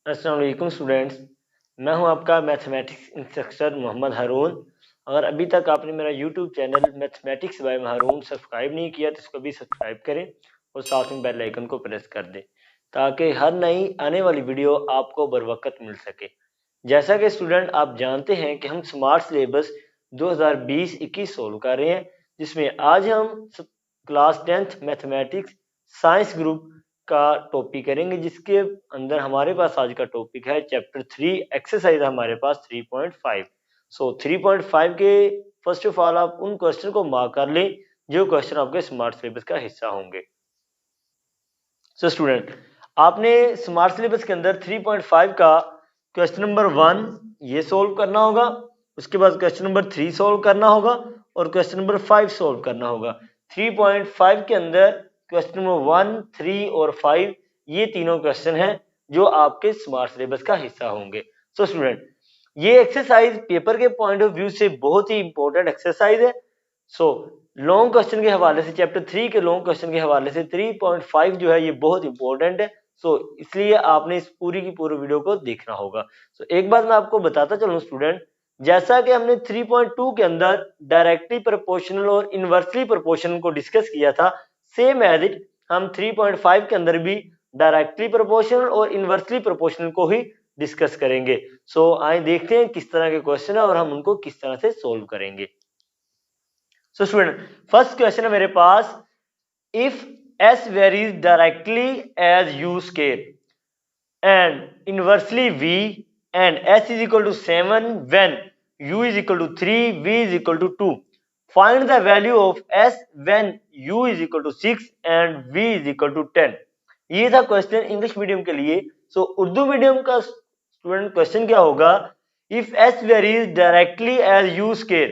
अस्सलाम वालेकुम स्टूडेंट्स। मैं हूं आपका मैथमेटिक्स इंस्ट्रक्टर मोहम्मद हारून। अगर अभी तक आपने मेरा YouTube channel mathematics by Haroon subscribe नहीं किया तो इसको भी सब्सक्राइब करें और साथ में बेल आइकन को प्रेस कर दें ताकि हर नई आने वाली वीडियो आपको बर वक्त मिल सके। जैसा कि स्टूडेंट आप जानते हैं कि हम स्मार्ट सिलेबस 2020-21 सोल्व कर रहे हैं, जिसमें आज हम class 10th mathematics science group का टॉपिक करेंगे, जिसके अंदर हमारे पास आज का टॉपिक है चैप्टर 3 एक्सरसाइज हमारे पास 3.5। सो 3.5 के फर्स्ट ऑफ ऑल आप उन क्वेश्चन को मार्क कर लें जो क्वेश्चन आपके स्मार्ट सिलेबस का हिस्सा होंगे। सो स्टूडेंट, आपने स्मार्ट सिलेबस के अंदर 3.5 का क्वेश्चन नंबर 1 ये सोल्व करना होगा, उसके बाद क्वेश्चन नंबर 3 सोल्व करना होगा और क्वेश्चन नंबर 5 सोल्व करना होगा। 3.5 के अंदर क्वेश्चन नंबर 1, 3 और 5 ये तीनों क्वेश्चन हैं जो आपके स्मार्ट सिलेबस का हिस्सा होंगे। सो स्टूडेंट, ये एक्सरसाइज पेपर के पॉइंट ऑफ व्यू से बहुत ही इंपॉर्टेंट एक्सरसाइज है। सो लॉन्ग क्वेश्चन के हवाले से, चैप्टर 3 के लॉन्ग क्वेश्चन के हवाले से 3.5 जो है ये बहुत इंपॉर्टेंट है। सो इसलिए आपने इस पूरी की पूरी वीडियो को देखना होगा। सो एक बात मैं आपको बताता चलूं स्टूडेंट, जैसा कि हमने 3.2 के अंदर डायरेक्टली प्रोपोर्शनल और इनवर्सली प्रोपोर्शनल को डिस्कस किया था, सेम एज इट हम 3.5 के अंदर भी डायरेक्टली प्रोपोर्शनल और इनवर्सली प्रोपोर्शनल को ही डिस्कस करेंगे। सो आइए देखते हैं किस तरह के क्वेश्चन है और हम उनको किस तरह से सोल्व करेंगे। सो स्टूडेंट, फर्स्ट क्वेश्चन है मेरे पास, if s varies directly as u square and inversely v and s is equal to 7 when u is equal to 3, v is equal to 2, find the value of s when u is equal to 6 and v is equal to 10। ये था question English medium के लिए। सो Urdu medium का student question क्या होगा, if s varies directly as u square,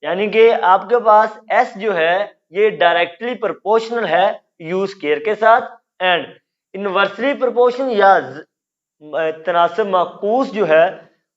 यानी कि आपके पास s जो है ये डायरेक्टली प्रोपोर्शनल है u स्क्वायर के साथ एंड इनवर्सली प्रोपोर्शनल या तनासब माकूस जो है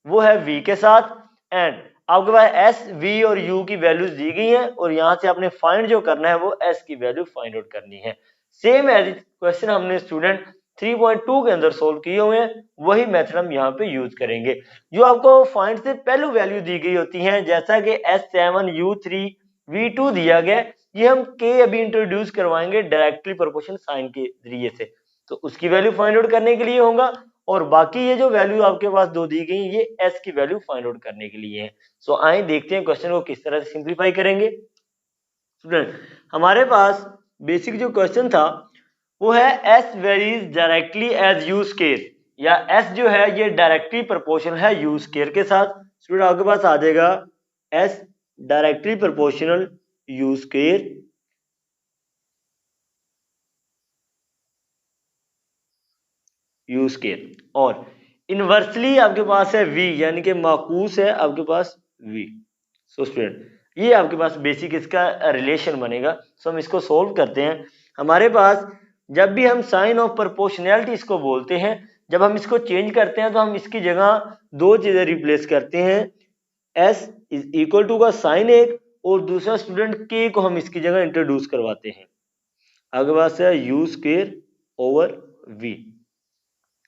वो है v के साथ एंड आपके पास s, v और u की वैल्यूज दी गई हैं और यहां से आपने फाइंड जो करना है वो s की वैल्यू फाइंड आउट करनी है। सेम एज क्वेश्चन हमने स्टूडेंट 3.2 के अंदर सोल्व किए हुए हैं, वही मेथड हम यहाँ पे यूज करेंगे। जो आपको फाइंड से पहले वैल्यू दी गई होती हैं, जैसा कि S7, U3, V2 दिया गया, ये हम K अभी इंट्रोड्यूस करवाएंगे डायरेक्टली प्रोपोर्शनल साइन के जरिए से, तो उसकी वैल्यू फाइंड आउट करने के लिए होगा और बाकी ये जो वैल्यू आपके पास दो दी गई ये S की वैल्यू फाइंड आउट करने के लिए है। सो आइए देखते हैं क्वेश्चन को किस तरह से सिंप्लीफाई करेंगे। स्टूडेंट, हमारे पास बेसिक जो क्वेश्चन था वो है s varies directly as u square, या s जो है ये डायरेक्टली प्रोपोर्शनल है u स्क्वायर के साथ। स्टूडेंट आपके पास आ जाएगा s directly proportional u square और इनवर्सली आपके पास है v, यानी कि माकूस है आपके पास v। सो स्टूडेंट ये आपके पास बेसिक इसका रिलेशन बनेगा। सो हम इसको सोल्व करते हैं। हमारे पास जब भी हम साइन ऑफ प्रोपोर्शनैलिटी इसको बोलते हैं, जब हम इसको चेंज करते हैं तो हम इसकी जगह दो चीजें रिप्लेस करते हैं, s इज इक्वल टू का साइन एक और दूसरा स्टूडेंट k को हम इसकी जगह इंट्रोड्यूस करवाते हैं। आपके पास है u स्क्वायर ओवर v।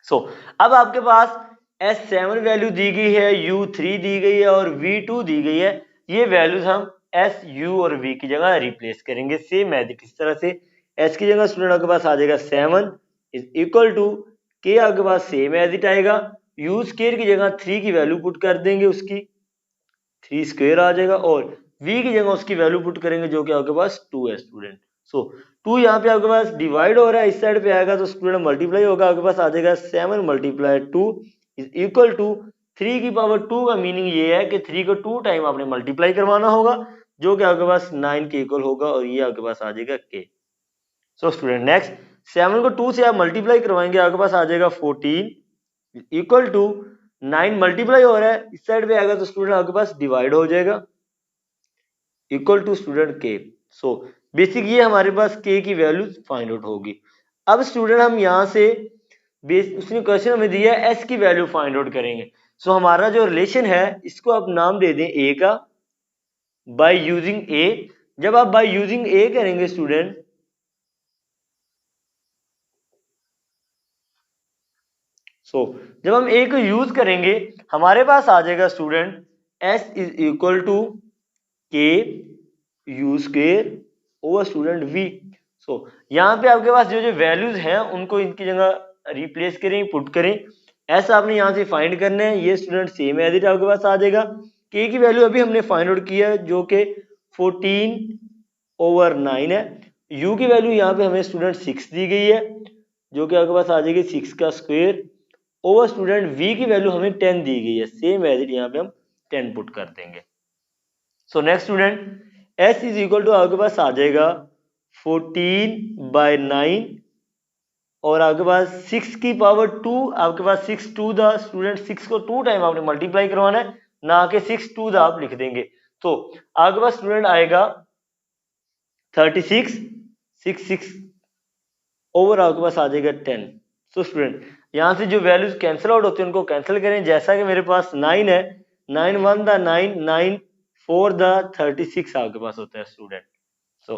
सो अब आपके पास S7 वैल्यू दी गई है, U3 दी गई है और V2 दी गई है। ये वैल्यूज हम S, U और V की जगह रिप्लेस करेंगे सेम एज इट। इस तरह से S की जगह स्टूडेंट आपके पास आ जाएगा 7 इज इक्वल टू K, आपके पास सेम एज इट आएगा, U स्क्वायर की जगह 3 की वैल्यू पुट कर देंगे, उसकी 3 स्क्वायर आ जाएगा और V की जगह उसकी वैल्यू पुट करेंगे जो कि आपके पास 2 है स्टूडेंट। सो 2 यहाँ पे आपके पास डिवाइड हो रहा है, इस साइड पे आएगा तो स्टूडेंट मल्टीप्लाई होगा, आपके पास आ जाएगा 7 मल्टीप्लाई 2 इज इक्वल टू 3 की पावर 2 का मीनिंग ये है कि 3 को 2 टाइम आपने मल्टीप्लाई करवाना होगा जो कि आपके पास 9 के इक्वल होगा और ये आपके पास आ जाएगा k। सो स्टूडेंट नेक्स्ट 7 को 2 से आप मल्टीप्लाई करवाएंगे, आपके पास आ जाएगा 14 इक्वल टू 9 मल्टीप्लाई हो रहा है, इस साइड पे आएगा तो स्टूडेंट आपके पास डिवाइड हो जाएगा equal to student k। So basic ये हमारे पास k की वैल्यू फाइंड आउट होगी। अब स्टूडेंट हम यहाँ से उसने क्वेश्चन हमें दिया है s की वैल्यू फाइंड आउट करेंगे। सो हमारा जो रिलेशन है इसको आप नाम दे दें a का, बाय यूजिंग a। जब आप बाय यूजिंग a करेंगे स्टूडेंट जब हम ए को यूज करेंगे हमारे पास आ जाएगा student S is equal to K U square over student V. यहाँ पे आपके पास जो जो वैल्यूज हैं उनको इनकी जगह रिप्लेस करें, पुट करें। एस आपने यहाँ से फाइंड करना है, ये स्टूडेंट सेम एज इट आपके पास आ जाएगा। के की वैल्यू अभी हमने फाइंड आउट किया है जो कि 14/9 है। यू की वैल्यू यहाँ पे हमें स्टूडेंट 6 दी गई है जो कि आपके पास आ जाएगी 6 का स्क्वायर ओवर स्टूडेंट वी की वैल्यू हमें 10 दी गई है, सेम एज इट यहाँ पे हम 10 पुट कर देंगे। Next student S is equal to आपके पास आ जाएगा 14/9 और आपके पास 6 की पावर 2, आपके पास 6 टू द स्टूडेंट 6 को 2 टाइम आपने मल्टीप्लाई करवाना है, ना कि 6 टू द आप लिख देंगे। तो आपके पास स्टूडेंट आएगा 36, 6 ओवर आपके पास आ जाएगा 10। स्टूडेंट यहाँ से जो वैल्यूज कैंसिल आउट होते हैं उनको कैंसिल करें। जैसा कि मेरे पास 9 है, 9 1 द 9, 9 4 द 36 आपके पास होता है स्टूडेंट।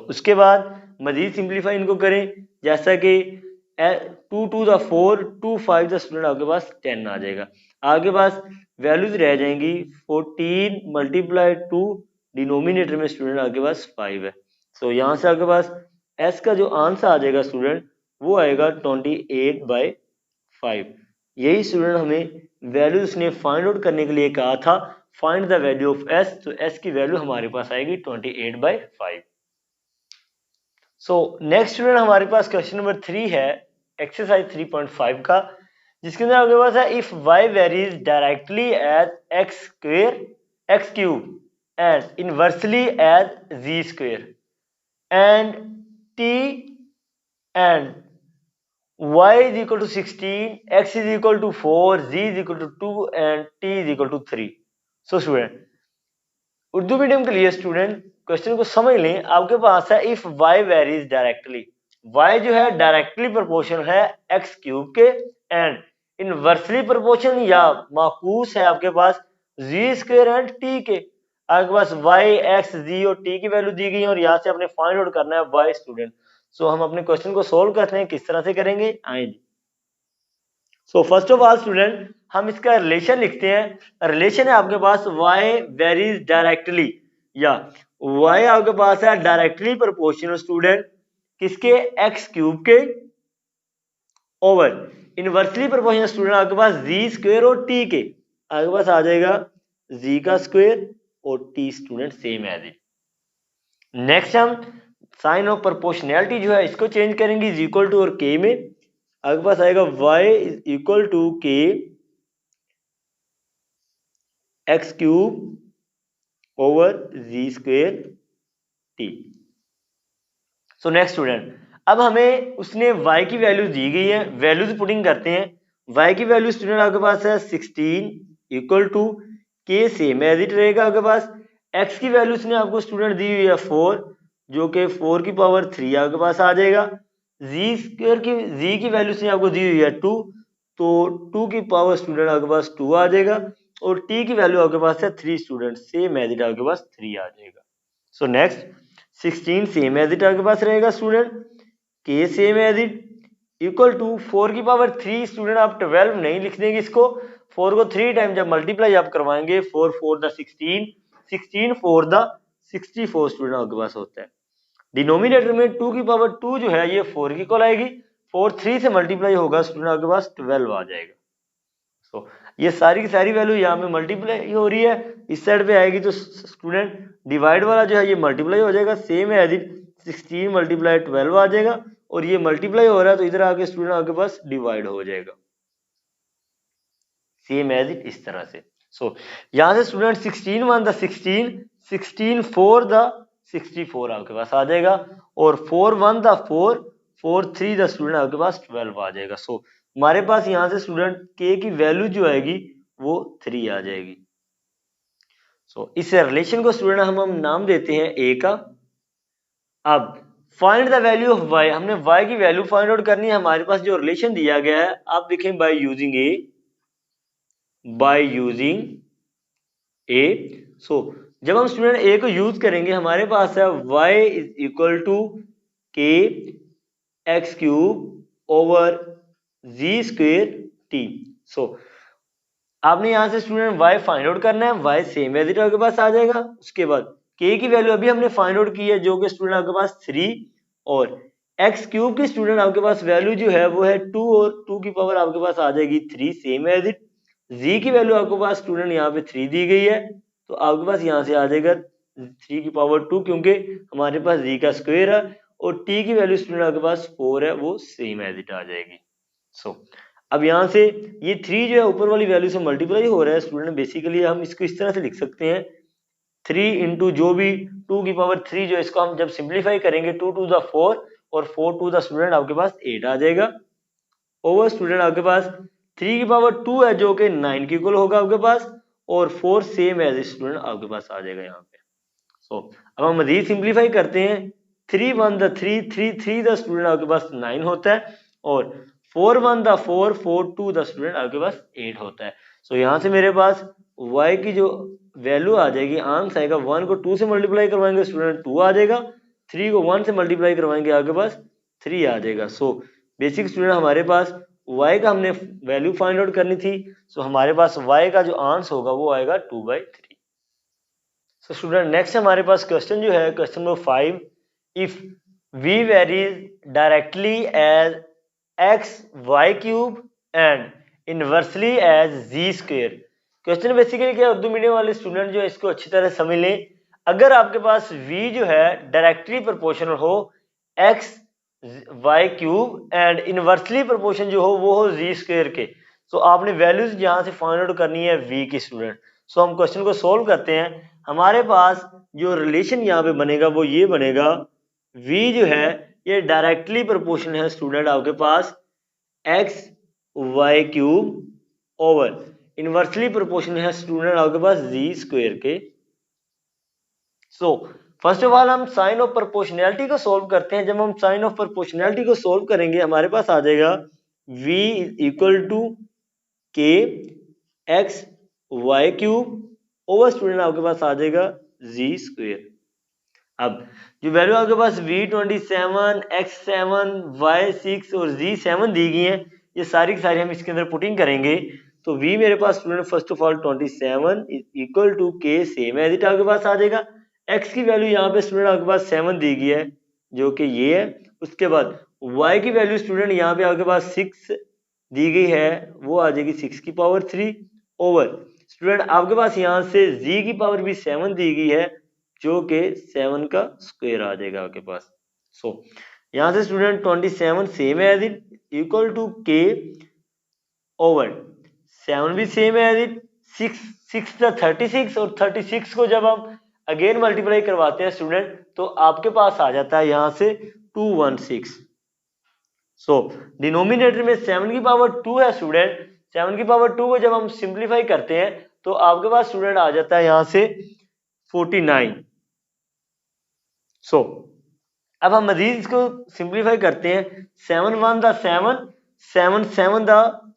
उसके बाद मजीद सिंप्लीफाई इनको करें, जैसा कि 2 2 द 4, 2 5 द स्टूडेंट आपके पास 10 आ जाएगा। आपके पास वैल्यूज रह जाएंगी 14 मल्टीप्लाई 2, डिनोमिनेटर में स्टूडेंट आपके पास 5 है। यहाँ से आपके पास एस का जो आंसर आ जाएगा स्टूडेंट वो आएगा 28/5। यही स्टूडेंट हमें वैल्यू उसने फाइंड आउट करने के लिए कहा था, find the value of S. तो एस की वैल्यू हमारे पास आएगी 28/5। नेक्स्ट स्टूडेंट हमारे पास क्वेश्चन नंबर 3 है एक्सरसाइज 3.5 का, जिसके अंदर आपके पास है if y varies directly as x square x cube and inversely as z square and t and y is equal to 16, x is equal to 4, z is equal to 2 and t is equal to 3। Student Urdu medium के लिए student question को समझ लें। आपके पास है if y varies directly, y जो है डायरेक्टली प्रोपोर्शनल है x क्यूब के एंड इनवर्सली प्रोपोर्शनल या माकूस है आपके पास z स्क्वायर एंड t के। आपके पास y, x, z और t की वैल्यू दी गई है और यहाँ से आपने फाइंड आउट करना है y स्टूडेंट। हम अपने क्वेश्चन को सोल्व करते हैं, किस तरह से करेंगे आए जी। फर्स्ट ऑफ ऑल स्टूडेंट हम इसका रिलेशन लिखते हैं। रिलेशन है आपके पास y वेरीज डायरेक्टली या y आपके पास है डायरेक्टली प्रोपोर्शनल स्टूडेंट किसके, x क्यूब के ओवर इनवर्सली प्रोपोर्शनल स्टूडेंट आपके पास z स्क्वायर और t के। आपके पास आ जाएगा z का स्क्वायर और t student same as it. Next हम साइन ऑफ प्रोपोर्शनैलिटी जो है इसको चेंज करेंगे इज इक्वल टू और के में। आपके पास आएगा y is equal to K x cube over ji square T. Next student अब हमें उसने y की वैल्यू दी गई है, वैल्यूज पुटिंग करते हैं। y की वैल्यू स्टूडेंट आपके पास है 16 इक्वल टू के सेम एज इट रहेगा। आपके पास x की वैल्यू उसने आपको स्टूडेंट दी हुई है 4 जो कि 4 की पावर 3 आपके पास आ जाएगा। z की वैल्यू से आपको दी हुई है 2 तो 2 की पावर स्टूडेंट आपके पास 2 आ जाएगा और t की वैल्यू आपके पास है 3 स्टूडेंट सेम एज इट आपके पास 3 आ जाएगा। नेक्स्ट 16 सेम एज इट आपके पास रहेगा student, k same as it equal to 4 की पावर 3 स्टूडेंट आप 12 नहीं लिख देंगे इसको, 4 को 3 टाइम जब मल्टीप्लाई आप करवाएंगे 4 4 द 16, 16 4 द 64 स्टूडेंट आपके पास होता है। डिनोमिनेटर में 2 की पावर 2 जो है ये 4 की कॉल आएगी, 4 3 से मल्टीप्लाई होगा स्टूडेंट आपके पास 12 आ जाएगा। ये सारी की सारी वैल्यू यहाँ पे मल्टीप्लाई हो रही है, इस साइड पे आएगी तो स्टूडेंट डिवाइड वाला जो है ये मल्टीप्लाई हो जाएगा सेम एज इट 16 मल्टीप्लाई 12 आ जाएगा और ये मल्टीप्लाई हो रहा है तो इधर आके स्टूडेंट आपके पास डिवाइड हो जाएगा सेम एज इट इस तरह से। यहाँ से स्टूडेंट 16 1 द 16, 16 4 द 64 आपके पास आ जाएगा और 4 1 द 4, 4 3 द स्टूडेंट आपके पास 12 आ जाएगा। हमारे पास यहाँ से स्टूडेंट k की वैल्यू जो आएगी वो 3 आ जाएगी। इस रिलेशन को स्टूडेंट हम नाम देते हैं a का। अब find the value of y, हमने y की वैल्यू फाइंड आउट करनी है। हमारे पास जो रिलेशन दिया गया है आप देखें बाय यूजिंग a। जब हम स्टूडेंट a को यूज करेंगे हमारे पास है y is equal to K x cube over ji square T. सो आपने यहाँ से स्टूडेंट y फाइंड आउट करना है, y सेम एज इट आपके पास आ जाएगा। उसके बाद k की वैल्यू अभी हमने फाइंड आउट की है जो कि स्टूडेंट आपके पास 3, और x क्यूब की स्टूडेंट आपके पास वैल्यू जो है वो है 2, और 2 की पावर आपके पास आ जाएगी 3 सेम एज इट। z की वैल्यू आपके पास स्टूडेंट यहाँ पे 3 दी गई है, तो आपके पास यहाँ से आ जाएगा 3 की पावर 2, क्योंकि हमारे पास z का स्क्वायर है, और t की वैल्यू स्टूडेंट आपके पास 4 है, वो सेम एज इट आ जाएगी। सो अब यहाँ से ये 3 जो है ऊपर वाली वैल्यू से मल्टीप्लाई हो रहा है स्टूडेंट, बेसिकली हम इसको इस तरह से लिख सकते हैं 3 इंटू जो भी 2 की पावर 3 जो इसको हम जब सिंप्लीफाई करेंगे 2 टू द 4 और 4 टू द स्टूडेंट आपके पास 8 आ जाएगा, ओवर स्टूडेंट आपके पास 3 की पावर 2 है जो कि 9 के इक्वल होगा आपके पास, और 4 सेम एज स्टूडेंट आपके पास आ जाएगा यहाँ पे। सो अब हम मजीद सिंप्लीफाई करते हैं, 3 1 द 3 3 3 द स्टूडेंट आपके पास 9 होता है, और 4 1 द 4 4 2 द स्टूडेंट आपके पास 8 होता है। सो यहाँ से मेरे पास y की जो वैल्यू आ जाएगी, आंसर आएगा 1 को 2 से मल्टीप्लाई करवाएंगे स्टूडेंट 2 आ जाएगा, 3 को 1 से मल्टीप्लाई करवाएंगे आपके पास 3 आ जाएगा। सो बेसिक स्टूडेंट हमारे पास y का हमने वैल्यू फाइंड आउट करनी थी, सो हमारे पास y का जो आंसर होगा वो आएगा 2/3। सो स्टूडेंट नेक्स्ट हमारे पास क्वेश्चन जो है question number 5, if v varies directly as x y cube and inversely as z square। Question basically क्या, उर्दू मीडियम वाले स्टूडेंट जो है इसको अच्छी तरह समझ लें। अगर आपके पास v जो है डायरेक्टली प्रोपोर्शनल हो x y cube and inversely proportion जो हो वो हो z स्क्वायर के, तो आपने वैल्यूज यहाँ से फाइंड आउट करनी है v की स्टूडेंट। सो हम क्वेश्चन को सोल्व करते हैं। हमारे पास जो रिलेशन यहाँ पे बनेगा वो ये बनेगा, v जो है ये डायरेक्टली प्रोपोर्शन है स्टूडेंट आपके पास x y cube over inversely proportion है स्टूडेंट आपके पास z स्क्वायर के। सो फर्स्ट ऑफ ऑल हम साइन ऑफ प्रोपोर्शनैलिटी को सोल्व करते हैं। जब हम साइन ऑफ प्रोपोर्शनैलिटी को सोल्व करेंगे हमारे पास आ जाएगा v equal to K X Y cube over student आपके पास आ जाएगा जी स्क्वेयर। अब जो वैल्यू आपके पास v27 x7 y6 और z7 दी गई है, ये सारी की सारी हम इसके अंदर पुटिंग करेंगे, तो v मेरे पास student first of all 27 equal to k same as it आपके पास आ जाएगा। x की वैल्यू यहाँ पे स्टूडेंट आपके पास 7 दी गई है जो कि ये है। उसके बाद y की वैल्यू स्टूडेंट यहाँ पे आपके पास 6 दी गई है, वो आ जाएगी 6 की पावर 3 ओवर स्टूडेंट आपके पास यहाँ से z की पावर भी 7 दी गई है जो कि 7 का स्क्वायर आ जाएगा आपके पास। सो यहाँ से student 27 same as it equal to k over 7 भी सेम एज इट 6 36 और 36 को जब हम अगेन मल्टीप्लाई करवाते हैं स्टूडेंट तो आपके पास आ जाता है यहाँ से 216। सो डिनोमिनेटर में 7 की पावर 2 है स्टूडेंट, 7 की पावर 2 को जब हम सिंप्लीफाई करते हैं तो आपके पास स्टूडेंट आ जाता है यहाँ से 49। सो अब हम मजीद इसको सिंप्लीफाई करते हैं, 7 1 द 7 7 7 द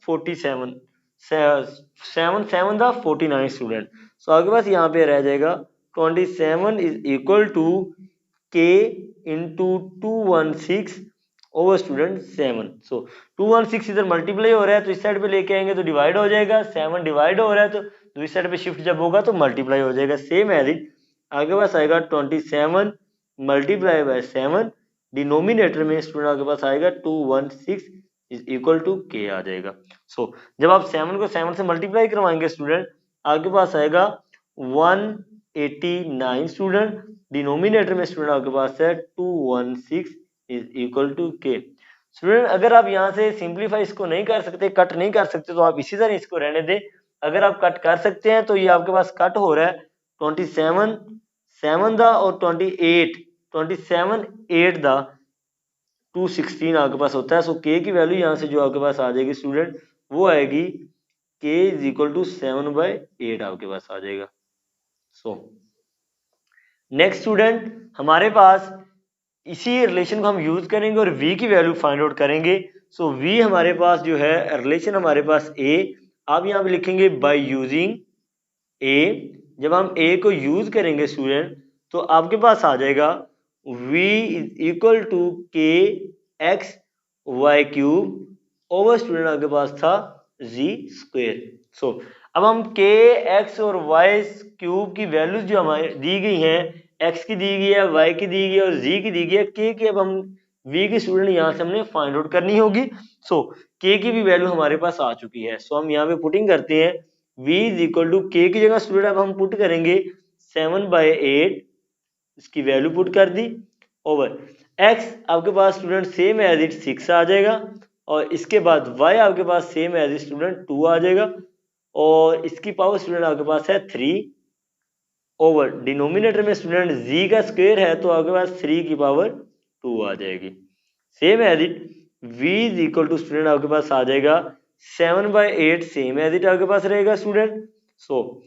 47 7 7 द 49 स्टूडेंट। सो आपके पास यहाँ पे रह जाएगा 27 is equal to k into 216 over student 7। So 216 इधर मल्टीप्लाई हो रहा है तो इस साइड पे लेके आएंगे तो डिवाइड हो जाएगा, 7 डिवाइड हो रहा है तो इस साइड पे शिफ्ट जब होगा तो मल्टीप्लाई हो जाएगा सेम एज इट। आपके पास आएगा 27 मल्टीप्लाई बाय 7, डिनोमिनेटर में स्टूडेंट आपके पास आएगा 216 इज इक्वल टू k आ जाएगा। सो जब आप 7 को 7 से मल्टीप्लाई करवाएंगे स्टूडेंट आपके पास आएगा 189 स्टूडेंट, डिनोमिनेटर में स्टूडेंट आपके पास है 216 is equal to k। Student अगर आप यहाँ से सिंप्लीफाई इसको नहीं कर सकते, कट नहीं कर सकते तो आप इसी तरह इसको रहने दें। अगर आप कट कर सकते हैं तो ये आपके पास कट हो रहा है 27 7 दा और 27 8 दा 216 आपके पास होता है। सो k की वैल्यू यहाँ से जो आपके पास आ जाएगी स्टूडेंट वो आएगी k इज इक्वल टू 7/8 आपके पास आ जाएगा। सो नेक्स्ट स्टूडेंट हमारे पास इसी रिलेशन को हम यूज करेंगे और v की वैल्यू फाइंड आउट करेंगे। सो v हमारे पास जो है रिलेशन हमारे पास a, आप यहाँ पे लिखेंगे बाय यूजिंग a। जब हम a को यूज करेंगे स्टूडेंट तो आपके पास आ जाएगा v is equal to k x y cube over student आपके पास था जी स्क्वेयर। सो अब हम के एक्स और वाई क्यूब की वैल्यूज जो हमारी दी गई हैं, एक्स की दी गई है, वाई की दी गई है और जी की दी गई है, के की अब हम वी की स्टूडेंट यहाँ से हमने फाइंड आउट करनी होगी। सो के की भी वैल्यू हमारे पास आ चुकी है। सो हम यहाँ पे पुटिंग करते हैं, v इज इक्वल टू के की जगह स्टूडेंट अब हम पुट करेंगे 7/8, इसकी वैल्यू पुट कर दी, ओवर x आपके पास स्टूडेंट सेम एज इट 6 आ जाएगा, और इसके बाद y आपके पास सेम एज इट स्टूडेंट 2 आ जाएगा, और इसकी पावर स्टूडेंट आपके पास है 3, ओवर डिनोमिनेटर में स्टूडेंट z का स्क्वायर है तो आपके पास 3 की पावर 2 आ जाएगी। Same as it v is equal to student आपके पास आ जाएगा 7/8, सेम एज इट आपके पास रहेगा स्टूडेंट। सो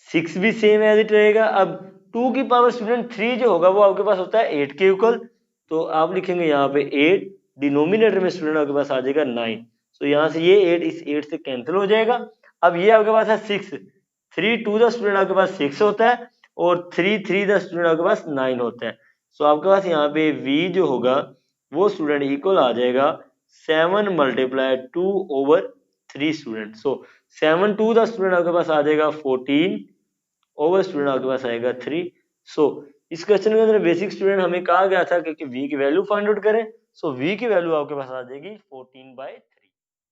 6 भी सेम एज इट रहेगा। अब 2 की पावर स्टूडेंट 3 जो होगा वो आपके पास होता है 8 के इक्वल, तो आप लिखेंगे यहाँ पे 8, डिनोमिनेटर में स्टूडेंट आपके पास आ जाएगा 9। सो यहाँ से ये 8 इस 8 से कैंसिल हो जाएगा। अब ये आपके पास है 6, 3 टू द स्टूडेंट आपके पास 6 होता है, और 3 3 द स्टूडेंट आपके पास 9 होता है। सो आपके पास यहाँ पे v जो होगा वो स्टूडेंट इक्वल आ जाएगा 7 × 2/3 student. So 7 to the student आपके पास आ जाएगा 14, ओवर स्टूडेंट आपके पास आएगा 3। सो इस क्वेश्चन के अंदर बेसिक स्टूडेंट हमें कहा गया था कि v की वैल्यू फाइंड आउट करें। सो v की वैल्यू आपके पास आ जाएगी 14/3।